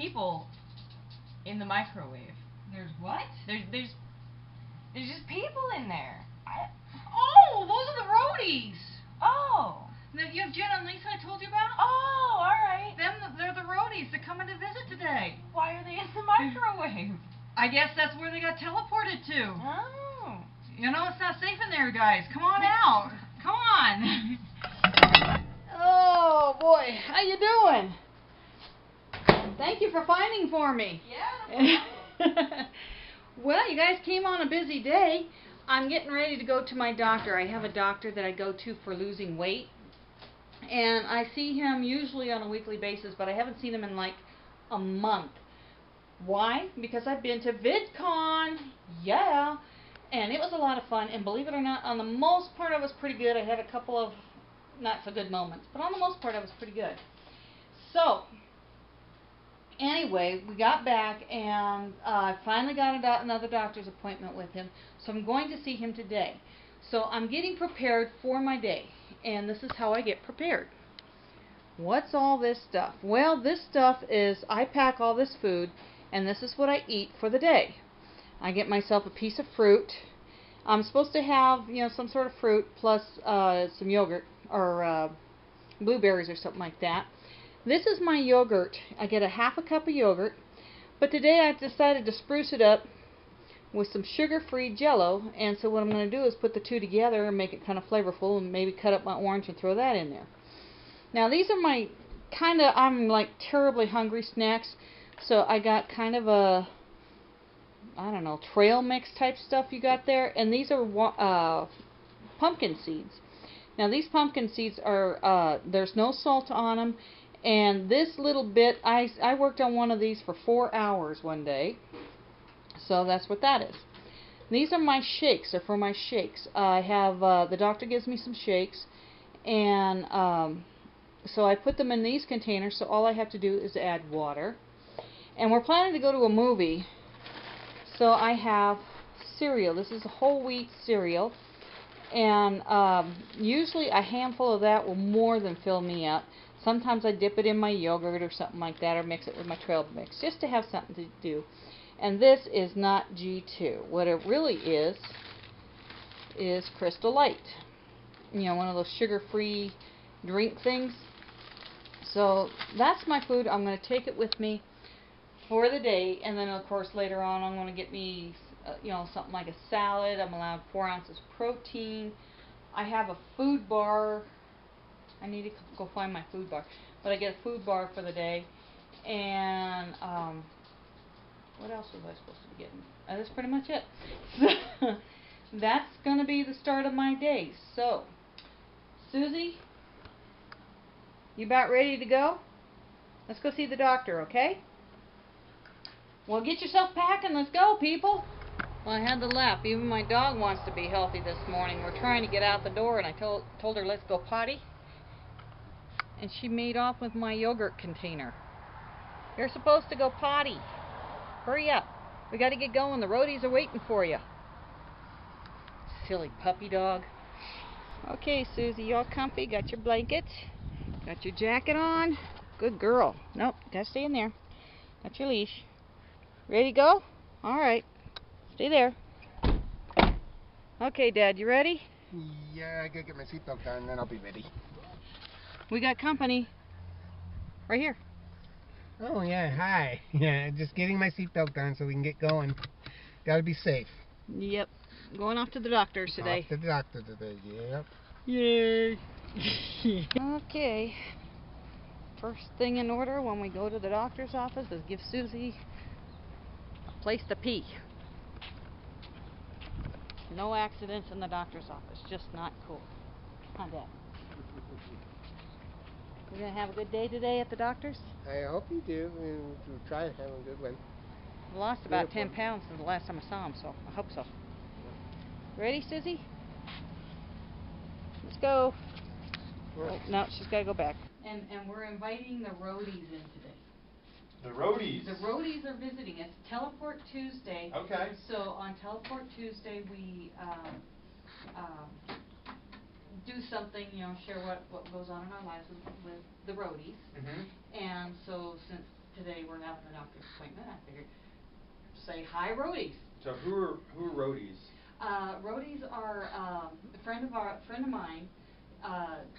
people in the microwave. There's what? There's just people in there. Oh, those are the roadies. Oh. You have Jen and Lisa I told you about? Oh, alright. They're the roadies. They're coming to visit today. Why are they in the microwave? I guess that's where they got teleported to. Oh. You know, it's not safe in there, guys. Come on out. Come on. Oh, boy. How you doing? Thank you for finding for me. Yeah, no problem. Well, you guys came on a busy day. I'm getting ready to go to my doctor. I have a doctor that I go to for losing weight. And I see him usually on a weekly basis, but I haven't seen him in like a month. Why? Because I've been to VidCon. Yeah. And it was a lot of fun. And believe it or not, on the most part, I was pretty good. I had a couple of not so good moments. But on the most part, I was pretty good. So, anyway, we got back, and I finally got another doctor's appointment with him. So I'm going to see him today. So I'm getting prepared for my day. And this is how I get prepared. What's all this stuff? Well, this stuff is, I pack all this food, and this is what I eat for the day. I get myself a piece of fruit. I'm supposed to have, you know, some sort of fruit plus some yogurt or blueberries or something like that. This is my yogurt. I get a half a cup of yogurt, but today I've decided to spruce it up with some sugar-free Jell-O, and so what I'm going to do is put the two together and make it kind of flavorful, and maybe cut up my orange and throw that in there. Now these are my I'm like terribly hungry snacks, so I got kind of a, I don't know, trail mix type stuff you got there, and these are pumpkin seeds. Now these pumpkin seeds are, there's no salt on them, and this little bit, I worked on one of these for 4 hours one day. So that's what that is. These are my shakes. They're for my shakes. I have, the doctor gives me some shakes, and so I put them in these containers, so all I have to do is add water. And we're planning to go to a movie, so I have cereal. This is a whole wheat cereal, and usually a handful of that will more than fill me up. Sometimes I dip it in my yogurt or something like that, or mix it with my trail mix, just to have something to do. And this is not G2. What it really is Crystal Light. You know, one of those sugar-free drink things. So that's my food. I'm going to take it with me for the day, and then of course later on I'm going to get me, you know, something like a salad. I'm allowed 4 ounces of protein. I have a food bar. I need to go find my food bar, but I get a food bar for the day, and what else was I supposed to be getting? That's pretty much it. So that's going to be the start of my day. So, Susie, you about ready to go? Let's go see the doctor, okay? Well, get yourself packing. Let's go, people. Well, I had to laugh. Even my dog wants to be healthy this morning. We're trying to get out the door, and I told her, let's go potty. And she made off with my yogurt container. You're supposed to go potty. Hurry up. We got to get going. The roadies are waiting for you. Silly puppy dog. Okay, Susie, you all comfy? Got your blanket? Got your jacket on? Good girl. Nope, got to stay in there. Got your leash. Ready to go? All right. Stay there. Okay, Dad, you ready? Yeah, I gotta get my seatbelt on, and then I'll be ready. We got company. Right here. Oh, yeah, hi. Yeah, just getting my seatbelt on so we can get going. Gotta be safe. Yep. Going off to the doctor's today. Off to the doctor today, yep. Yay. Okay. First thing in order when we go to the doctor's office is give Susie a place to pee. No accidents in the doctor's office. Just not cool. Huh, Dad? We're going to have a good day today at the doctor's? I hope you do, and we'll try to have a good one. I lost about 10 pounds since the last time I saw him, so I hope so. Ready, Susie? Let's go. Oh, no, she's got to go back. And we're inviting the roadies in today. The roadies? The roadies are visiting. It's Teleport Tuesday. Okay. So on Teleport Tuesday, we do something, share what goes on in our lives with the roadies. Mm-hmm. And so since today we're having a doctor's appointment. I figured, say hi, roadies. So who are roadies? Roadies are a friend of mine,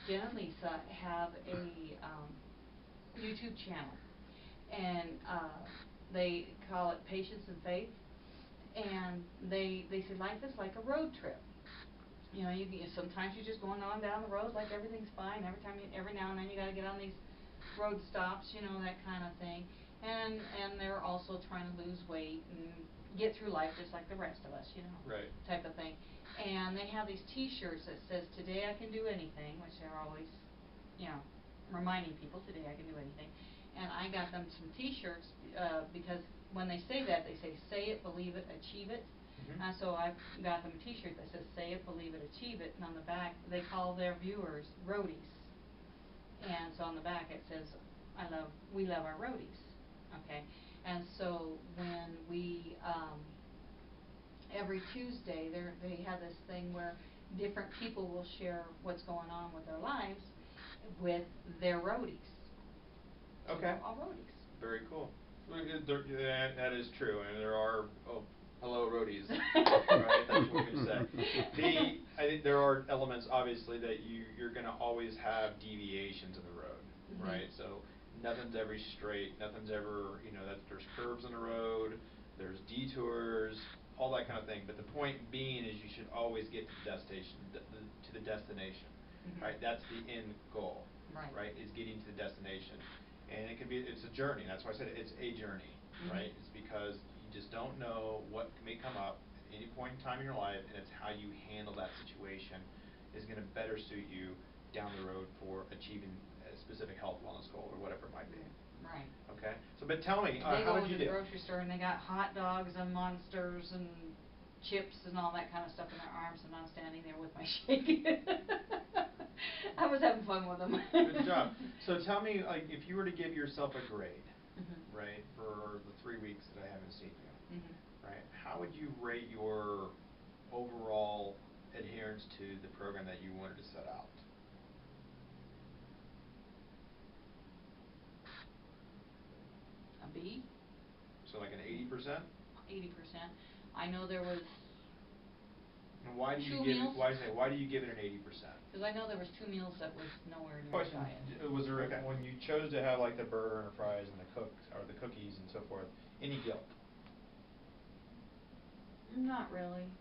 Jen and Lisa, have a YouTube channel, and they call it Patience and Faith, and they say life is like a road trip. You know, sometimes you're just going on down the road like everything's fine. Every now and then you got to get on these road stops, you know, that kind of thing. And they're also trying to lose weight and get through life just like the rest of us, you know, right, type of thing. And they have these T-shirts that says "Today I can do anything," which they're always, you know, reminding people today I can do anything. And I got them some T-shirts because when they say that, they say it, believe it, achieve it. Mm-hmm. So I got them a T-shirt that says "Say it, believe it, achieve it," and on the back they call their viewers roadies. And so on the back it says, we love our roadies. Okay, and so when we every Tuesday they have this thing where different people will share what's going on with their lives with their roadies. So okay. they're all roadies. Very cool. That is true, and there are hello roadies. Right, that's what we say. I think there are elements obviously that you're going to always have deviations in the road, Mm-hmm. right? So nothing's ever straight, nothing's ever, you know, there's curves in the road, there's detours, all that kind of thing. But the point being is you should always get to the destination, Mm-hmm. right? That's the end goal, Right. Is getting to the destination. And it's a journey. That's why I said it's a journey, Mm-hmm. right? It's because you just don't know what may come up at any point in time in your life, and it's how you handle that situation is going to better suit you down the road for achieving a specific health wellness goal or whatever it might be. Right. Okay. So, but tell me, They how go would to you the do? grocery store and they got hot dogs and Monsters and chips and all that kind of stuff in their arms, and I'm standing there with my shake. I was having fun with them. Good job. So tell me, like, if you were to give yourself a grade, Mm-hmm. right, for the 3 weeks that I haven't seen you, Mm-hmm. right, how would you rate your overall adherence to the program that you wanted to set out? A B. So like an 80%? 80%. I know there was. And why do you 2 give meals? it? Why do you give it an 80%? Because I know there was 2 meals that was nowhere near Question: the diet. Was there when you chose to have like the burger and the fries and the cookies and so forth, any guilt? Not really,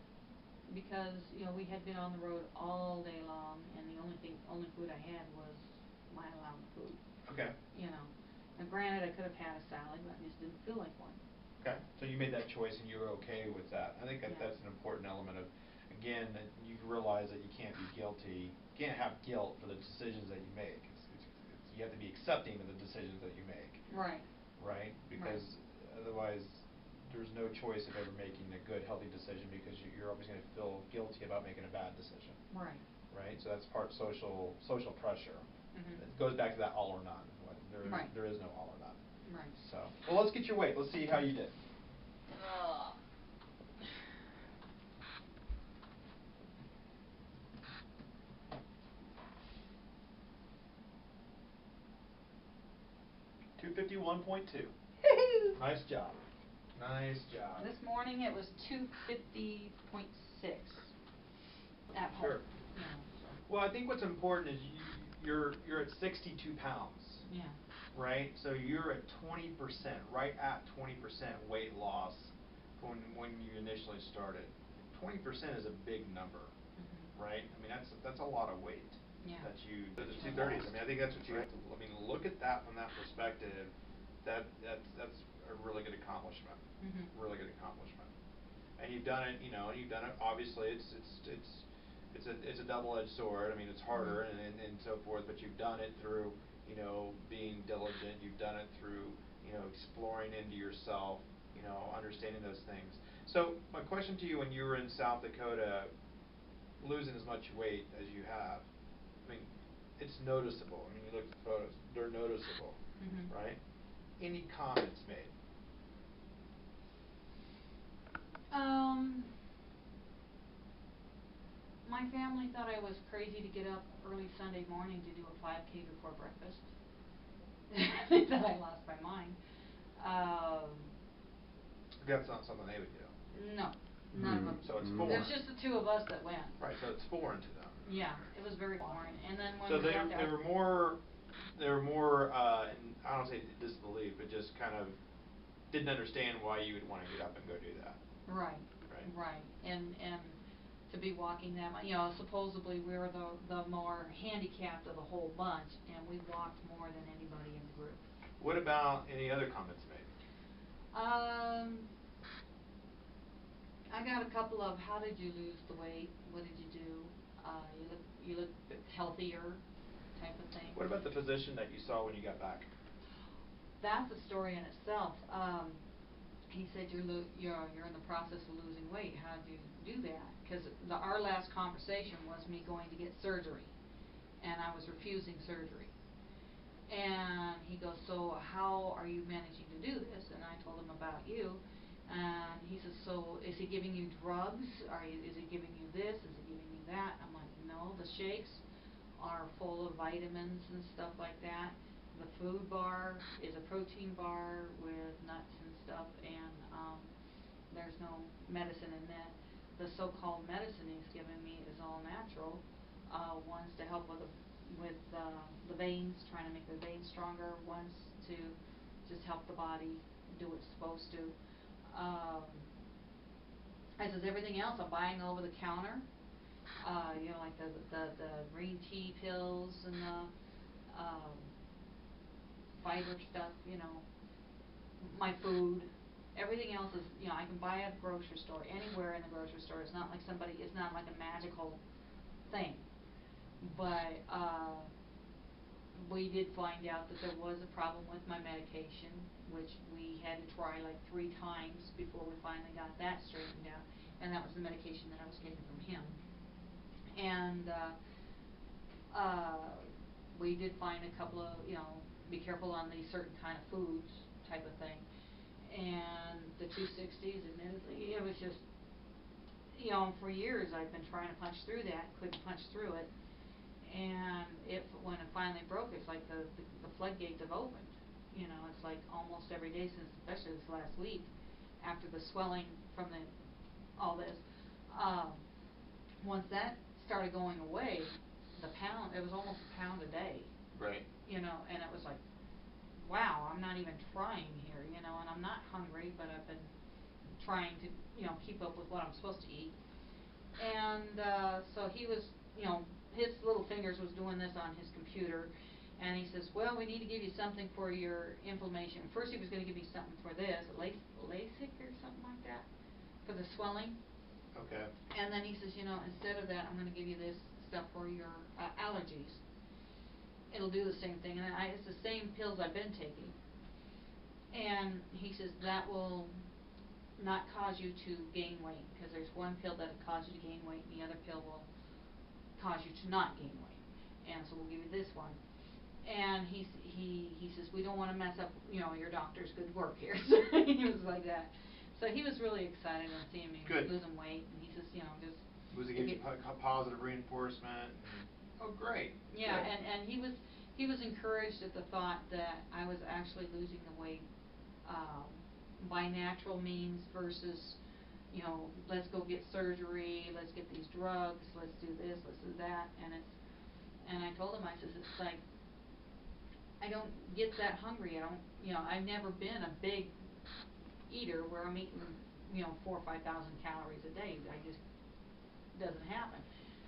because you know we had been on the road all day long, and the only food I had was my allowed food. Okay. You know, and granted I could have had a salad, but I just didn't feel like one. Okay. So you made that choice and you were okay with that. I think Yeah. that's an important element of, again, that you realize that you can't be guilty. You can't have guilt for the decisions that you make. You have to be accepting of the decisions that you make. Right. Right? Because otherwise, there's no choice of ever making a good, healthy decision because you're always going to feel guilty about making a bad decision. Right. Right? So that's part social pressure. Mm-hmm. It goes back to that all or none. Right. There is no all or none. Right. So, well, let's get your weight. Let's see how you did. Ugh. $251.2. Nice job. Nice job. This morning it was 250.6 at home. Sure. You know, so. Well, I think what's important is you're at 62 pounds. Yeah. Right? So you're at 20%, right at 20% weight loss when you initially started. 20% is a big number, Mm-hmm. right? I mean, that's a lot of weight. Yeah. The 230s. I mean, I think that's what you have to. I mean, look at that from that perspective. That's a really good accomplishment. Mm-hmm. Really good accomplishment. And you've done it. You know, and you've done it. Obviously, it's a double-edged sword. I mean, it's harder and so forth. But you've done it through, you know, being diligent. You've done it through, you know, exploring into yourself. You know, understanding those things. So my question to you: when you were in South Dakota, losing as much weight as you have, I mean, it's noticeable. I mean, you look at the photos; they're noticeable, Mm-hmm. right? Any comments made? My family thought I was crazy to get up early Sunday morning to do a 5K before breakfast. They thought I lost my mind. That's not something they would do. No, none of them. So it's Mm. foreign. There's just the two of us that went. Right, so it's foreign to them. Yeah, it was very foreign. And then when So we got they there, were more, and I don't say disbelief, but just kind of didn't understand why you would want to get up and go do that. right, Right. right, and to be walking that much, you know, supposedly we were the more handicapped of the whole bunch, and we walked more than anybody in the group. What about any other comments made? I got a couple of, how did you lose the weight? What did you do? You look healthier, type of thing. What about the physician that you saw when you got back? That's a story in itself. He said you're in the process of losing weight. How did you do that? Because our last conversation was me going to get surgery, and I was refusing surgery. And he goes, so how are you managing to do this? And I told him about you. And he says, so is he giving you drugs? Is he giving you this? Is he giving you that? I'm like, no, the shakes are full of vitamins and stuff like that. The food bar is a protein bar with nuts and stuff, and there's no medicine in that. The so-called medicine he's giving me is all natural. One's to help with the veins, trying to make the veins stronger. One's to just help the body do what it's supposed to. I says everything else I'm buying over the counter. You know, like the green tea pills and the fiber stuff, you know, my food, everything else is, you know, I can buy at a grocery store, anywhere in the grocery store. It's not like it's not like a magical thing. But we did find out that there was a problem with my medication, which we had to try like 3 times before we finally got that straightened out, and that was the medication that I was getting from him. And we did find a couple of, you know, be careful on these certain kind of foods type of thing. And the 260s, admittedly, it was just, you know, for years I've been trying to punch through that, couldn't punch through it. And when it finally broke, it's like the floodgates have opened. You know, it's like almost every day since, especially this last week, after the swelling from all this, once that started going away, it was almost a pound a day. Right. You know, and it was like, wow, I'm not even trying here, you know, and I'm not hungry, but I've been trying to, you know, keep up with what I'm supposed to eat. And so he was, you know, his little fingers was doing this on his computer, and he says, well, we need to give you something for your inflammation. First he was going to give me something for this, LASIK or something like that, for the swelling. Okay. And then he says, you know, instead of that, I'm going to give you this stuff for your allergies. It'll do the same thing, and it's the same pills I've been taking. And he says that will not cause you to gain weight, because there's one pill that'll cause you to gain weight, and the other pill will cause you to not gain weight. And so we'll give you this one. And he says, we don't want to mess up, you know, your doctor's good work here. So he was like that. So he was really excited on seeing me losing weight, and he says, you know, just was he giving you positive reinforcement? Oh, great. Yeah, good. and he was encouraged at the thought that I was actually losing the weight by natural means versus, you know, let's go get surgery, let's get these drugs, let's do this, let's do that. And I told him, I says, it's like, I don't get that hungry. I don't, you know, I've never been a big eater where I'm eating, you know, 4,000 or 5,000 calories a day. Doesn't happen.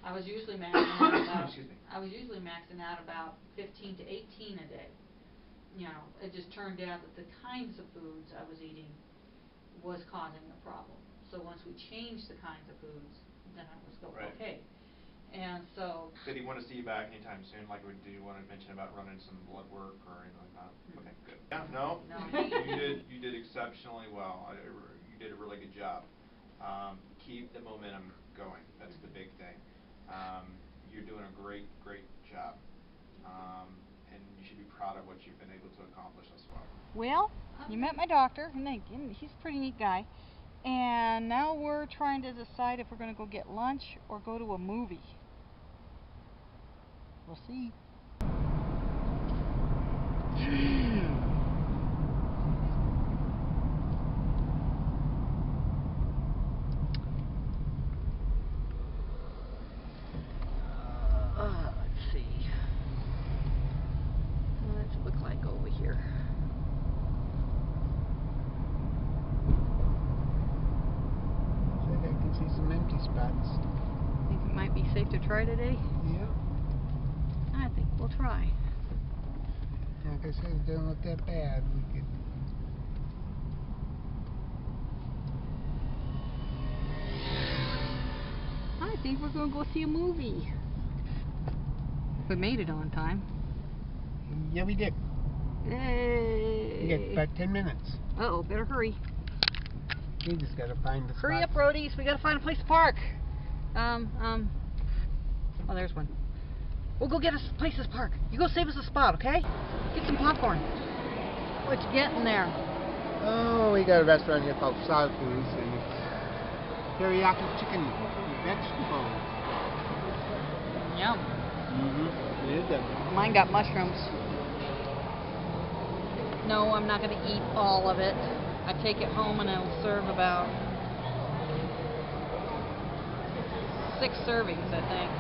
I was usually maxing out about 15 to 18 a day. You know, it just turned out that the kinds of foods I was eating was causing the problem. So once we changed the kinds of foods, then I was going okay. And so. Did he want to see you back anytime soon? Like, do you want to mention about running some blood work or anything like that? Okay, good. Yeah, no. You did exceptionally well. You did a really good job. Keep the momentum going. That's the big thing. You're doing a great job. And you should be proud of what you've been able to accomplish as well. Well, you met my doctor, and he's a pretty neat guy. And now we're trying to decide if we're going to go get lunch or go to a movie. We'll see. to try today? Yep. I think we'll try. Like I said, it doesn't look that bad. We could. I think we're going to go see a movie. If we made it on time. Yeah, we did. Yay! We got about 10 minutes. Uh-oh, better hurry. We just gotta find the Hurry spot. up, roadies. We gotta find a place to park. Oh, there's one. We'll go get us a place to park. You go save us a spot, okay? Get some popcorn. What you getting there? Oh, we got a restaurant here called Salkus, and it's teriyaki chicken with vegetables. Yum. Mm-hmm. It is good. Mine got mushrooms. No, I'm not gonna eat all of it. I take it home and I'll serve about 6 servings, I think.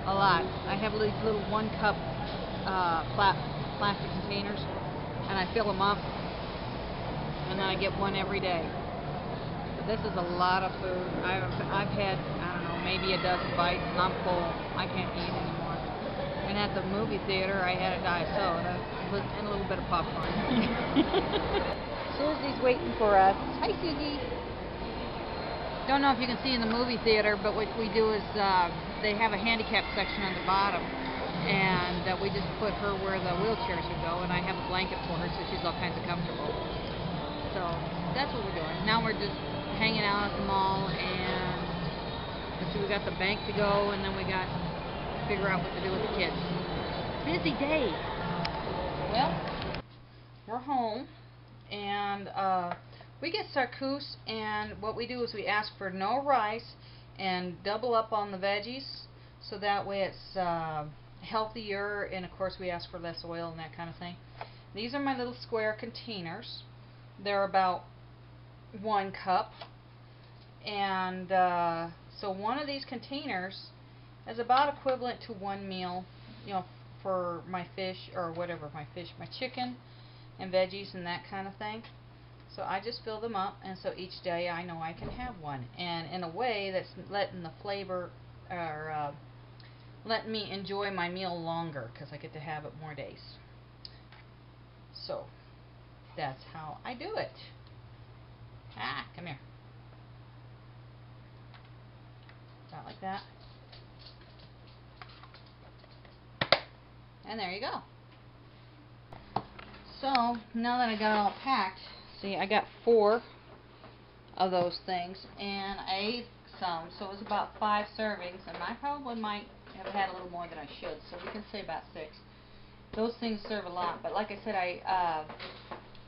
A lot. I have these little 1 cup plastic containers, and I fill them up, and then I get one every day. But this is a lot of food. I've had, I don't know, maybe a dozen bites, and I'm full. I can't eat anymore. And at the movie theater, I had a diet soda and a little bit of popcorn. Susie's waiting for us. Hi, Susie. Don't know if you can see in the movie theater, but what we do is they have a handicap section on the bottom, and we just put her where the wheelchairs would go, and I have a blanket for her so she's all kinds of comfortable. So that's what we're doing. Now we're just hanging out at the mall, and let's see, we got the bank to go, and then we got to figure out what to do with the kids. Busy day. Well, we're home. And we get sarcouse, and what we do is we ask for no rice and double up on the veggies, so that way it's healthier, and of course we ask for less oil and that kind of thing. These are my little square containers. They're about 1 cup, and so one of these containers is about equivalent to 1 meal, you know, for my fish, or whatever, my chicken and veggies and that kind of thing. So I just fill them up, and so each day I know I can have one, and in a way that's letting the flavor, or letting me enjoy my meal longer, because I get to have it more days. So that's how I do it. Come here. Not like that. And there you go. So, now that I got it all packed, see, I got 4 of those things, and I ate some, so it was about 5 servings, and I probably might have had a little more than I should, so we can say about 6. Those things serve a lot, but like I said,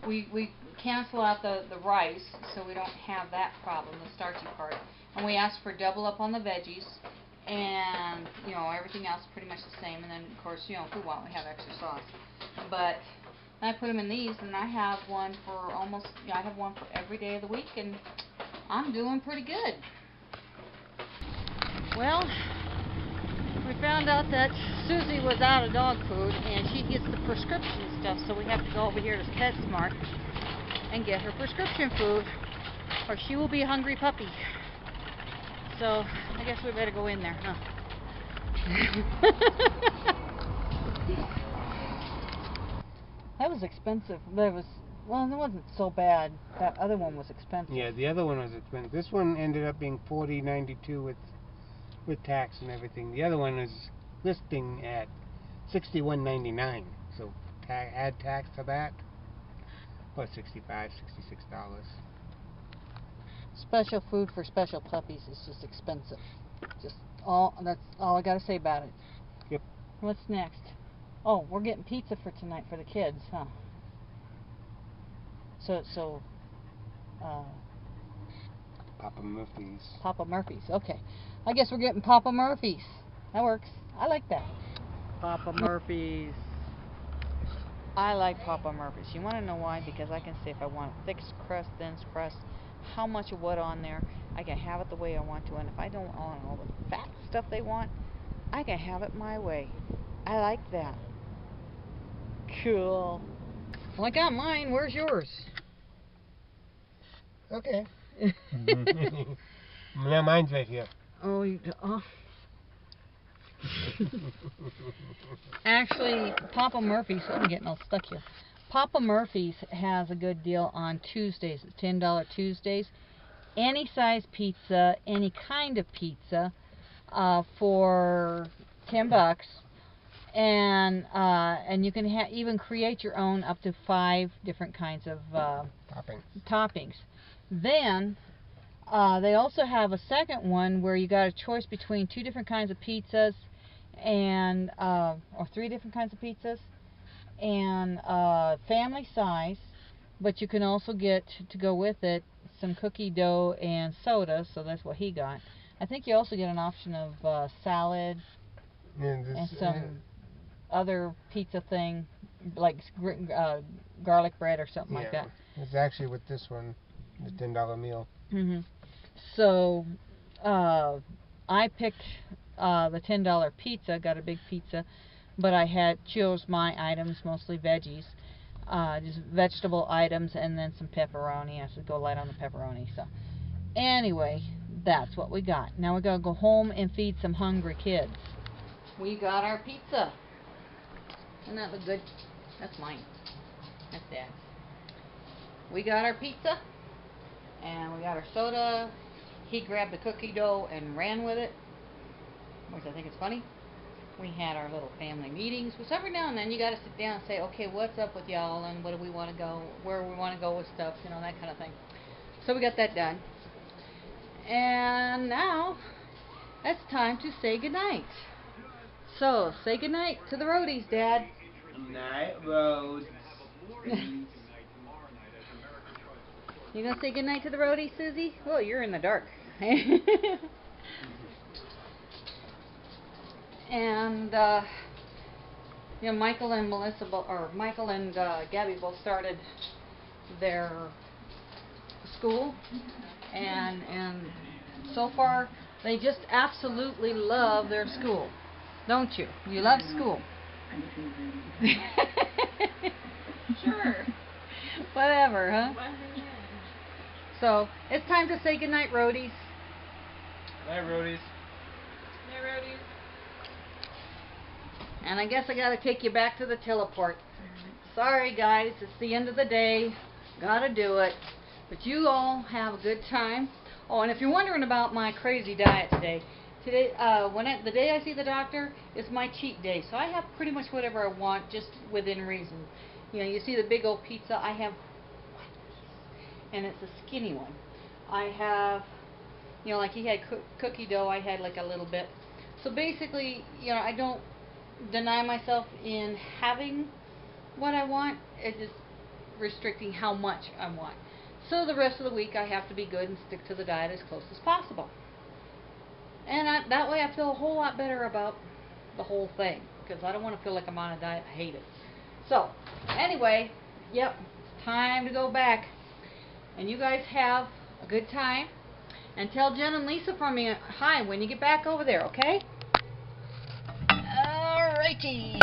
we cancel out the rice, so we don't have that problem, the starchy part, and we ask for double up on the veggies, and, you know, everything else pretty much the same, and then, of course, you know, if we want, we have extra sauce. But I put them in these, and I have one for almost, you know, I have one for every day of the week, and I'm doing pretty good. Well, we found out that Susie was out of dog food, and she gets the prescription stuff, so we have to go over here to PetSmart and get her prescription food, or she will be a hungry puppy. So, I guess we better go in there, huh? That was expensive. Well, it wasn't so bad. That other one was expensive. Yeah, the other one was expensive. This one ended up being $40.92 with tax and everything. The other one is listing at $61.99. So add tax to that, about $65, $66. Special food for special puppies is just expensive. That's all I gotta say about it. Yep. What's next? Oh, we're getting pizza for tonight for the kids, huh? So Papa Murphy's. Papa Murphy's. Okay. I guess we're getting Papa Murphy's. That works. I like that. Papa Murphy's. I like Papa Murphy's. You want to know why? Because I can say if I want thick crust, thin crust, how much of what on there, I can have it the way I want to. And if I don't want all the fat stuff they want, I can have it my way. I like that. Cool. Well, I got mine. Where's yours? Okay. Now mine's right here. Oh, Actually, Papa Murphy's, I'm getting all stuck here. Papa Murphy's has a good deal on Tuesdays, $10 Tuesdays. Any size pizza, any kind of pizza, for $10, and you can even create your own up to 5 different kinds of toppings. Then they also have a second one where you got a choice between 2 different kinds of pizzas, and or 3 different kinds of pizzas, and family size. But you can also get, to go with it, some cookie dough and soda, so that's what he got. I think you also get an option of salad and some other pizza thing, like garlic bread or something like that. It's actually with this one, the $10 meal. So I picked the $10 pizza, got a big pizza, but I chose my items, mostly veggies. Just vegetable items, and then some pepperoni. I should go light on the pepperoni. So anyway, that's what we got. Now we gotta go home and feed some hungry kids. We got our pizza. Doesn't that look good? That's mine. That's Dad's. We got our pizza, and we got our soda. He grabbed the cookie dough and ran with it, which I think is funny. We had our little family meetings, which every now and then you got to sit down and say, okay, what's up with y'all, and what do we want to go, where we want to go with stuff, you know, that kind of thing. So we got that done. And now it's time to say goodnight. So, say goodnight to the roadies, Dad. Night roads. You gonna say goodnight to the roadies, Susie? Well, you're in the dark. And you know, Michael and Gabby both started their school, and so far they just absolutely love their school, don't you? You love school. Sure. Whatever, huh? So it's time to say goodnight, roadies. Night, roadies. Night, roadies. And I guess I gotta take you back to the teleport. Sorry guys, it's the end of the day. Gotta do it. But you all have a good time. Oh, and if you're wondering about my crazy diet today, the day I see the doctor is my cheat day. So I have pretty much whatever I want, just within reason. You know, you see the big old pizza, I have one piece, and it's a skinny one. I have, you know, like he had cookie dough, I had like a little bit. So basically, you know, I don't deny myself in having what I want. It's just restricting how much I want. So the rest of the week I have to be good and stick to the diet as close as possible. And that way I feel a whole lot better about the whole thing, because I don't want to feel like I'm on a diet. I hate it. So anyway, yep, time to go back. And you guys have a good time. And tell Jen and Lisa from me hi when you get back over there, okay? Alrighty.